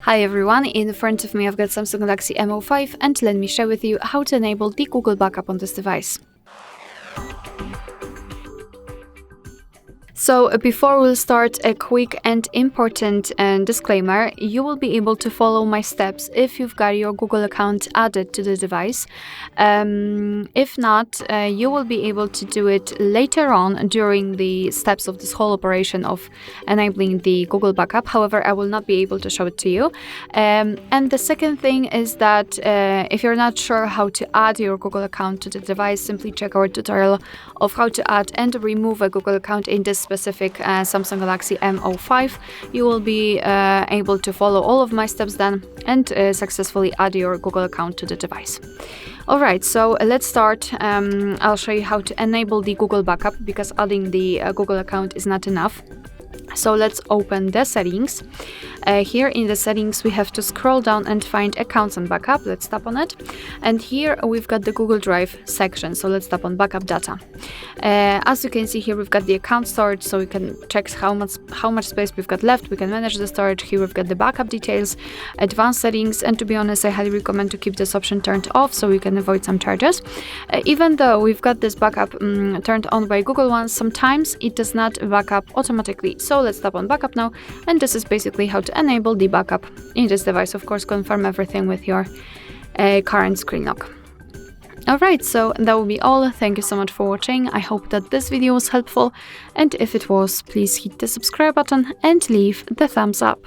Hi everyone, in front of me I've got Samsung Galaxy M05 and let me share with you how to enable the Google backup on this device. So before we'll start, a quick and important disclaimer. You will be able to follow my steps if you've got your Google account added to the device. If not, you will be able to do it later on during the steps of this whole operation of enabling the Google backup. However, I will not be able to show it to you. And the second thing is that if you're not sure how to add your Google account to the device, simply check our tutorial of how to add and remove a Google account in this specific Samsung Galaxy M05. You will be able to follow all of my steps then and successfully add your Google account to the device. Alright, so let's start. I'll show you how to enable the Google backup because adding the Google account is not enough. So let's open the settings. Here in the settings we have to scroll down and find accounts and backup. Let's tap on it, and here we've got the Google Drive section, so let's tap on backup data. As you can see here, we've got the account storage, so we can check how much space we've got left. We can manage the storage. Here we've got the backup details, advanced settings, and to be honest, I highly recommend to keep this option turned off so we can avoid some charges. Even though we've got this backup turned on by Google One, sometimes it does not backup automatically. So let's tap on backup now, and this is basically how to enable the backup in this device. Of course, confirm everything with your current screen lock. Alright, so that will be all. Thank you so much for watching. I hope that this video was helpful, and if it was, please hit the subscribe button and leave the thumbs up.